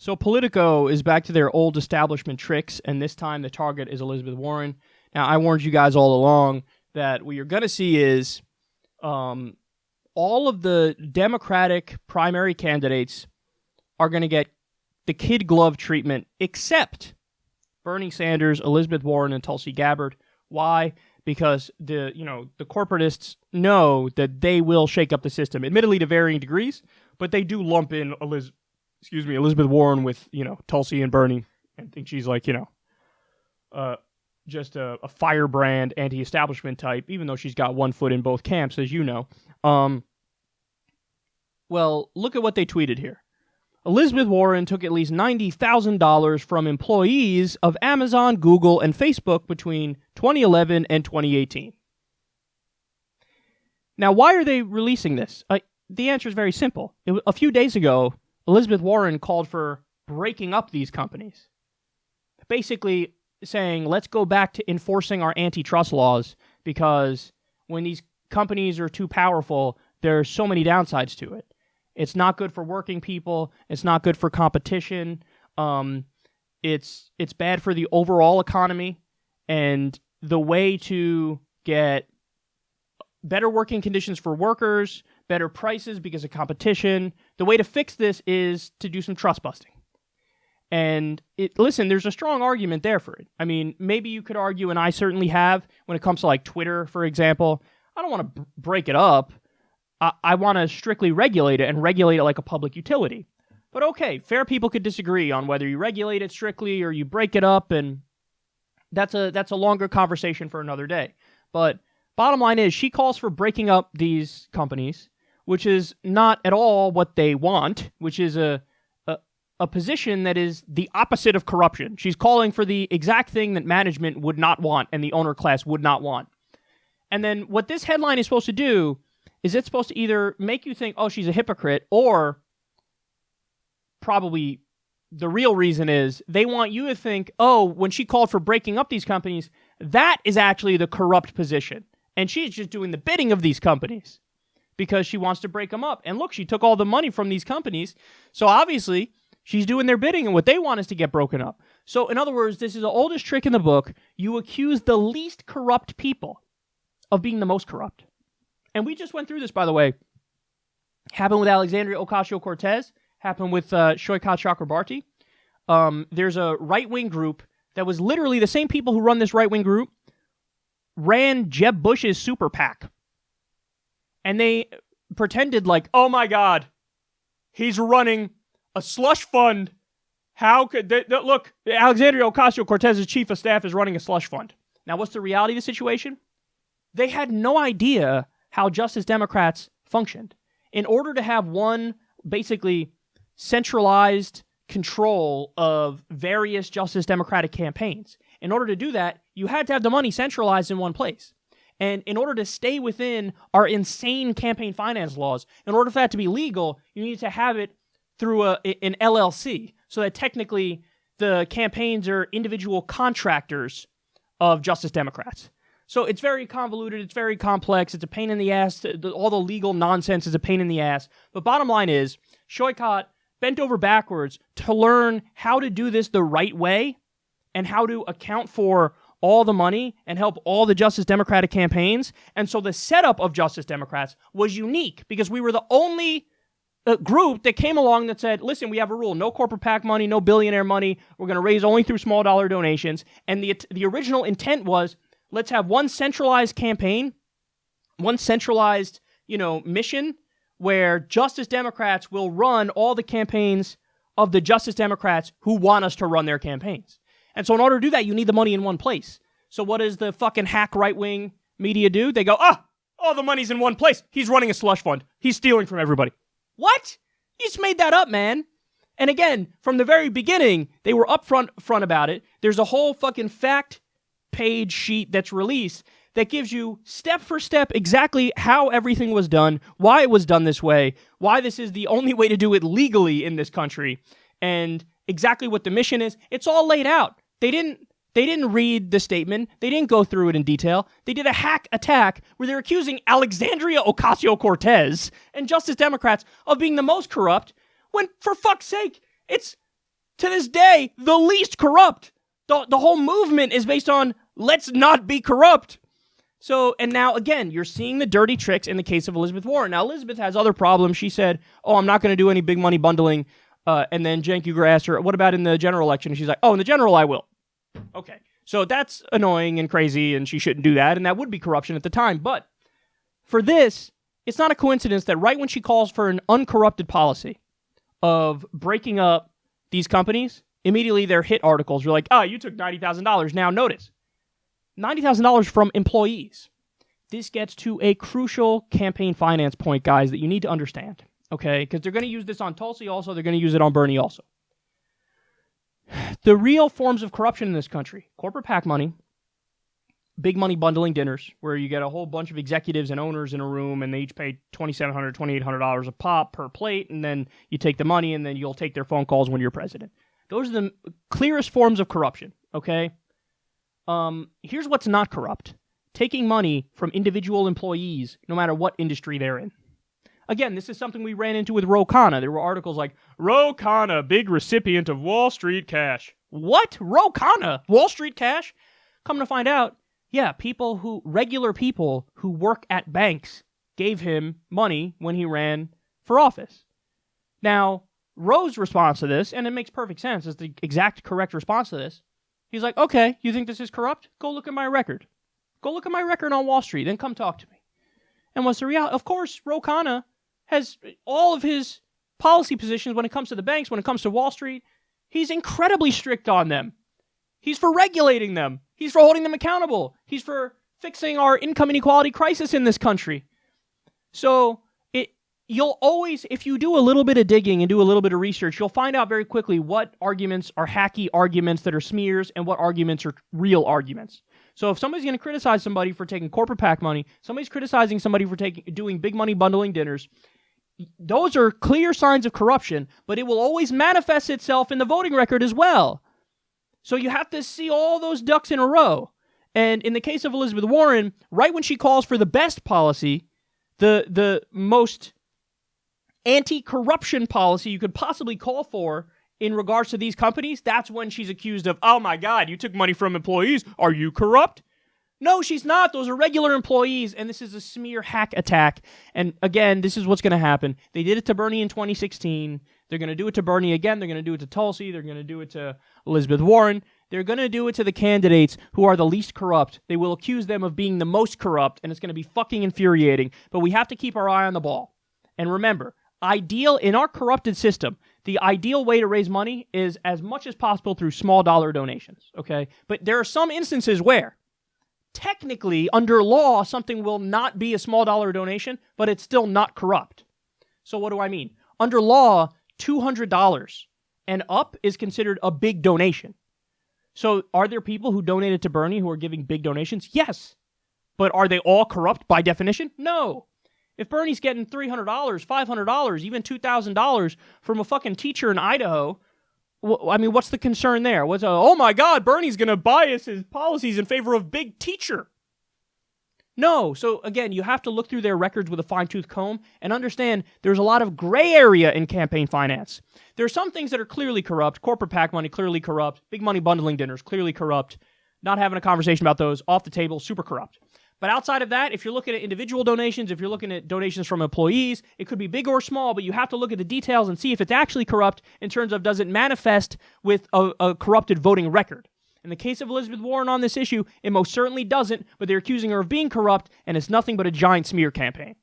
So Politico is back to their old establishment tricks, and this time the target is Elizabeth Warren. Now, I warned you guys all along that what you're going to see is all of the Democratic primary candidates are going to get the kid glove treatment, except Bernie Sanders, Elizabeth Warren, and Tulsi Gabbard. Why? Because the corporatists know that they will shake up the system, admittedly to varying degrees, but they do lump in Elizabeth Warren with, Tulsi and Bernie, and think she's like, just a firebrand anti-establishment type, even though she's got one foot in both camps, as you know. Well, look at what they tweeted here. Elizabeth Warren took at least $90,000 from employees of Amazon, Google, and Facebook between 2011 and 2018. Now, why are they releasing this? The answer is very simple. A few days ago, Elizabeth Warren called for breaking up these companies. Basically saying, let's go back to enforcing our antitrust laws, because when these companies are too powerful, there are so many downsides to it. It's not good for working people. It's not good for competition. It's bad for the overall economy. And the way to get better working conditions for workers, better prices because of competition, the way to fix this is to do some trust busting. And listen, there's a strong argument there for it. I mean, maybe you could argue, and I certainly have, when it comes to like Twitter, for example, I don't want to break it up. I want to strictly regulate it and regulate it like a public utility. But okay, fair people could disagree on whether you regulate it strictly or you break it up, and that's a longer conversation for another day. But bottom line is, she calls for breaking up these companies, which is not at all what they want, which is a position that is the opposite of corruption. She's calling for the exact thing that management would not want and the owner class would not want. And then what this headline is supposed to do is it's supposed to either make you think, oh, she's a hypocrite, or probably the real reason is they want you to think, oh, when she called for breaking up these companies, that is actually the corrupt position. And she's just doing the bidding of these companies because she wants to break them up. And look, she took all the money from these companies. So obviously, she's doing their bidding, and what they want is to get broken up. So in other words, this is the oldest trick in the book. You accuse the least corrupt people of being the most corrupt. And we just went through this, by the way. Happened with Alexandria Ocasio-Cortez. Happened with Shoykat Chakrabarti. There's a right-wing group that was literally the same people who run this right-wing group ran Jeb Bush's super PAC. And they pretended like, oh my God, he's running a slush fund. How could they look, Alexandria Ocasio-Cortez's chief of staff is running a slush fund. Now, what's the reality of the situation? They had no idea how Justice Democrats functioned. In order to have one, basically, centralized control of various Justice Democratic campaigns, in order to do that, you had to have the money centralized in one place. And in order to stay within our insane campaign finance laws, in order for that to be legal, you need to have it through an LLC, so that technically the campaigns are individual contractors of Justice Democrats. So it's very convoluted, it's very complex, it's a pain in the ass, all the legal nonsense is a pain in the ass. But bottom line is, Shoykat bent over backwards to learn how to do this the right way and how to account for all the money and help all the Justice Democratic campaigns. And so the setup of Justice Democrats was unique because we were the only group that came along that said, listen, we have a rule, no corporate PAC money, no billionaire money, we're going to raise only through small dollar donations. And the original intent was, let's have one centralized campaign, one centralized, mission where Justice Democrats will run all the campaigns of the Justice Democrats who want us to run their campaigns. And so in order to do that, you need the money in one place. So what does the fucking hack right-wing media do? They go, all the money's in one place. He's running a slush fund. He's stealing from everybody. What? You just made that up, man. And again, from the very beginning, they were upfront about it. There's a whole fucking fact page sheet that's released that gives you step for step exactly how everything was done, why it was done this way, why this is the only way to do it legally in this country, and exactly what the mission is. It's all laid out. They didn't read the statement. They didn't go through it in detail. They did a hack attack where they're accusing Alexandria Ocasio-Cortez and Justice Democrats of being the most corrupt when, for fuck's sake, it's to this day, the least corrupt. The whole movement is based on let's not be corrupt. So, and now, again, you're seeing the dirty tricks in the case of Elizabeth Warren. Now, Elizabeth has other problems. She said, I'm not going to do any big money bundling. And then Cenk Uygur asked her, what about in the general election? And she's like, in the general, I will. Okay. So that's annoying and crazy, and she shouldn't do that, and that would be corruption at the time. But for this, it's not a coincidence that right when she calls for an uncorrupted policy of breaking up these companies, immediately their hit articles are like, you took $90,000. Now notice, $90,000 from employees. This gets to a crucial campaign finance point, guys, that you need to understand, okay? Because they're going to use this on Tulsi also. They're going to use it on Bernie also. The real forms of corruption in this country, corporate PAC money, big money bundling dinners, where you get a whole bunch of executives and owners in a room, and they each pay $2,700, $2,800 a pop per plate, and then you take the money, and then you'll take their phone calls when you're president. Those are the clearest forms of corruption, okay? Here's what's not corrupt. Taking money from individual employees, no matter what industry they're in. Again, this is something we ran into with Ro Khanna. There were articles like, Ro Khanna, big recipient of Wall Street cash. What? Ro Khanna? Wall Street cash? Come to find out, yeah, regular people who work at banks gave him money when he ran for office. Now, Ro's response to this, and it makes perfect sense, is the exact correct response to this. He's like, okay, you think this is corrupt? Go look at my record. Go look at my record on Wall Street, then come talk to me. And what's the reality? Of course, Ro Khanna has all of his policy positions when it comes to the banks, when it comes to Wall Street. He's incredibly strict on them. He's for regulating them. He's for holding them accountable. He's for fixing our income inequality crisis in this country. So you'll always, if you do a little bit of digging and do a little bit of research, you'll find out very quickly what arguments are hacky arguments that are smears and what arguments are real arguments. So if somebody's going to criticize somebody for taking corporate PAC money, somebody's criticizing somebody for doing big money bundling dinners, those are clear signs of corruption, but it will always manifest itself in the voting record as well. So you have to see all those ducks in a row. And in the case of Elizabeth Warren, right when she calls for the best policy, the most anti-corruption policy you could possibly call for in regards to these companies, that's when she's accused of, oh my God, you took money from employees. Are you corrupt? No, she's not. Those are regular employees, and this is a smear hack attack. And again, this is what's going to happen. They did it to Bernie in 2016. They're going to do it to Bernie again. They're going to do it to Tulsi. They're going to do it to Elizabeth Warren. They're going to do it to the candidates who are the least corrupt. They will accuse them of being the most corrupt, and it's going to be fucking infuriating. But we have to keep our eye on the ball. And remember, in our corrupted system, the ideal way to raise money is as much as possible through small dollar donations, okay? But there are some instances where, technically, under law, something will not be a small dollar donation, but it's still not corrupt. So what do I mean? Under law, $200 and up is considered a big donation. So are there people who donated to Bernie who are giving big donations? Yes. But are they all corrupt by definition? No. If Bernie's getting $300, $500, even $2,000 from a fucking teacher in Idaho, what's the concern there? Oh my God, Bernie's going to bias his policies in favor of big teacher. No. So again, you have to look through their records with a fine-tooth comb and understand there's a lot of gray area in campaign finance. There are some things that are clearly corrupt. Corporate PAC money, clearly corrupt. Big money bundling dinners, clearly corrupt. Not having a conversation about those, off the table, super corrupt. But outside of that, if you're looking at individual donations, if you're looking at donations from employees, it could be big or small, but you have to look at the details and see if it's actually corrupt in terms of does it manifest with a corrupted voting record. In the case of Elizabeth Warren on this issue, it most certainly doesn't, but they're accusing her of being corrupt, and it's nothing but a giant smear campaign.